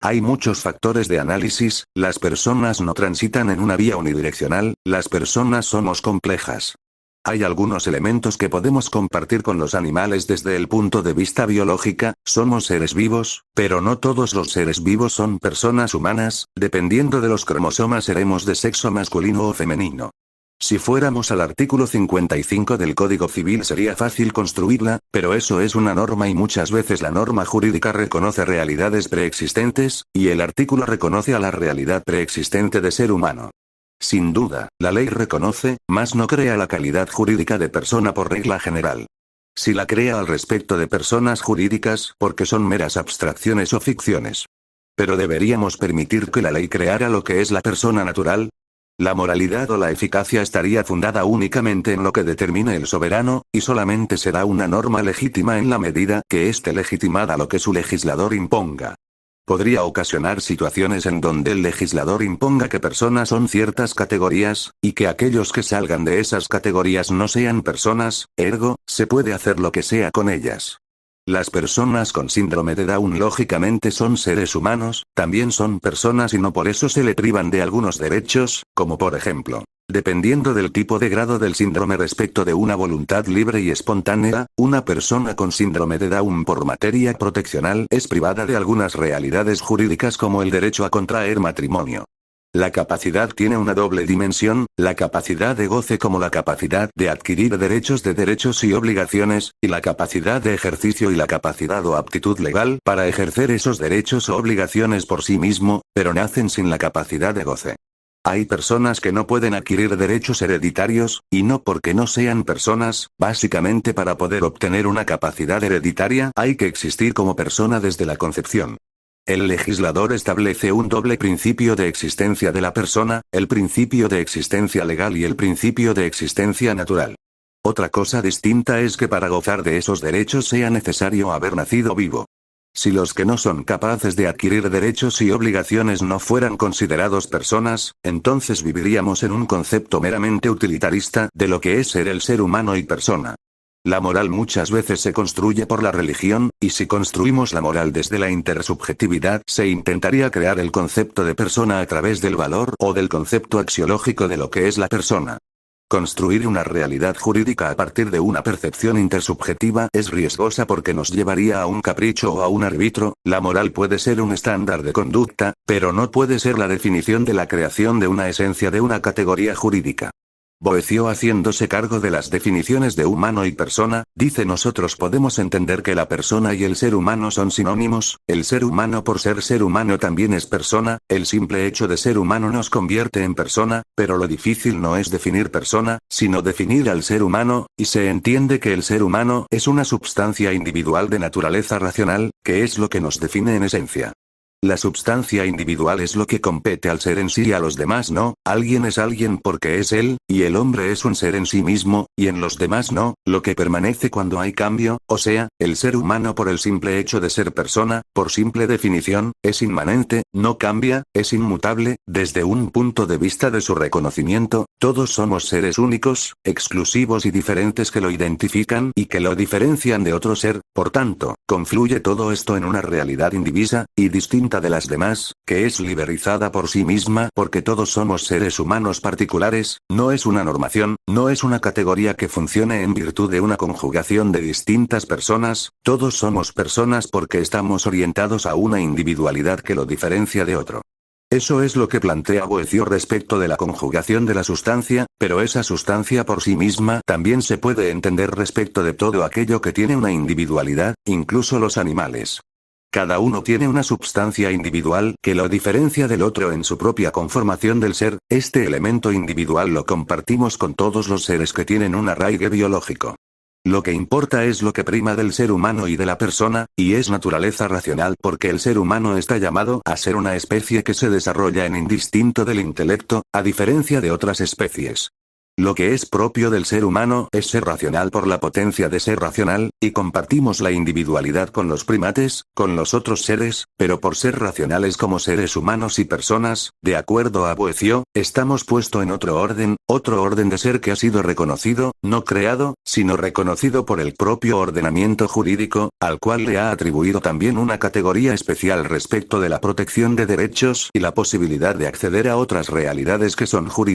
Hay muchos factores de análisis, las personas no transitan en una vía unidireccional, las personas somos complejas. Hay algunos elementos que podemos compartir con los animales desde el punto de vista biológica, somos seres vivos, pero no todos los seres vivos son personas humanas, dependiendo de los cromosomas seremos de sexo masculino o femenino. Si fuéramos al artículo 55 del Código Civil sería fácil construirla, pero eso es una norma y muchas veces la norma jurídica reconoce realidades preexistentes, y el artículo reconoce a la realidad preexistente de ser humano. Sin duda, la ley reconoce, mas no crea la calidad jurídica de persona por regla general. Si la crea al respecto de personas jurídicas, porque son meras abstracciones o ficciones. Pero deberíamos permitir que la ley creara lo que es la persona natural. La moralidad o la eficacia estaría fundada únicamente en lo que determine el soberano, y solamente será una norma legítima en la medida que esté legitimada lo que su legislador imponga. Podría ocasionar situaciones en donde el legislador imponga que personas son ciertas categorías, y que aquellos que salgan de esas categorías no sean personas, ergo, se puede hacer lo que sea con ellas. Las personas con síndrome de Down lógicamente son seres humanos, también son personas y no por eso se le privan de algunos derechos, como por ejemplo, dependiendo del tipo de grado del síndrome respecto de una voluntad libre y espontánea, una persona con síndrome de Down por materia proteccional es privada de algunas realidades jurídicas como el derecho a contraer matrimonio. La capacidad tiene una doble dimensión, la capacidad de goce como la capacidad de adquirir derechos y obligaciones, y la capacidad de ejercicio y la capacidad o aptitud legal para ejercer esos derechos o obligaciones por sí mismo, pero nacen sin la capacidad de goce. Hay personas que no pueden adquirir derechos hereditarios, y no porque no sean personas, básicamente para poder obtener una capacidad hereditaria hay que existir como persona desde la concepción. El legislador establece un doble principio de existencia de la persona, el principio de existencia legal y el principio de existencia natural. Otra cosa distinta es que para gozar de esos derechos sea necesario haber nacido vivo. Si los que no son capaces de adquirir derechos y obligaciones no fueran considerados personas, entonces viviríamos en un concepto meramente utilitarista de lo que es ser el ser humano y persona. La moral muchas veces se construye por la religión, y si construimos la moral desde la intersubjetividad se intentaría crear el concepto de persona a través del valor o del concepto axiológico de lo que es la persona. Construir una realidad jurídica a partir de una percepción intersubjetiva es riesgosa porque nos llevaría a un capricho o a un árbitro. La moral puede ser un estándar de conducta, pero no puede ser la definición de la creación de una esencia de una categoría jurídica. Boecio, haciéndose cargo de las definiciones de humano y persona, dice: nosotros podemos entender que la persona y el ser humano son sinónimos, el ser humano por ser humano también es persona, el simple hecho de ser humano nos convierte en persona, pero lo difícil no es definir persona, sino definir al ser humano, y se entiende que el ser humano es una substancia individual de naturaleza racional, que es lo que nos define en esencia. La substancia individual es lo que compete al ser en sí y a los demás no, alguien es alguien porque es él, y el hombre es un ser en sí mismo, y en los demás no, lo que permanece cuando hay cambio, o sea, el ser humano por el simple hecho de ser persona, por simple definición, es inmanente, no cambia, es inmutable, desde un punto de vista de su reconocimiento, todos somos seres únicos, exclusivos y diferentes que lo identifican y que lo diferencian de otro ser, por tanto, confluye todo esto en una realidad indivisa, y distinta de las demás, que es liberalizada por sí misma porque todos somos seres humanos particulares, no es una normación, no es una categoría que funcione en virtud de una conjugación de distintas personas, todos somos personas porque estamos orientados a una individualidad que lo diferencia de otro. Eso es lo que plantea Boecio respecto de la conjugación de la sustancia, pero esa sustancia por sí misma también se puede entender respecto de todo aquello que tiene una individualidad, incluso los animales. Cada uno tiene una substancia individual que lo diferencia del otro en su propia conformación del ser, este elemento individual lo compartimos con todos los seres que tienen un arraigue biológico. Lo que importa es lo que prima del ser humano y de la persona, y es naturaleza racional porque el ser humano está llamado a ser una especie que se desarrolla en indistinto del intelecto, a diferencia de otras especies. Lo que es propio del ser humano es ser racional por la potencia de ser racional, y compartimos la individualidad con los primates, con los otros seres, pero por ser racionales como seres humanos y personas, de acuerdo a Boecio, estamos puesto en otro orden de ser que ha sido reconocido, no creado, sino reconocido por el propio ordenamiento jurídico, al cual le ha atribuido también una categoría especial respecto de la protección de derechos y la posibilidad de acceder a otras realidades que son jurídicas.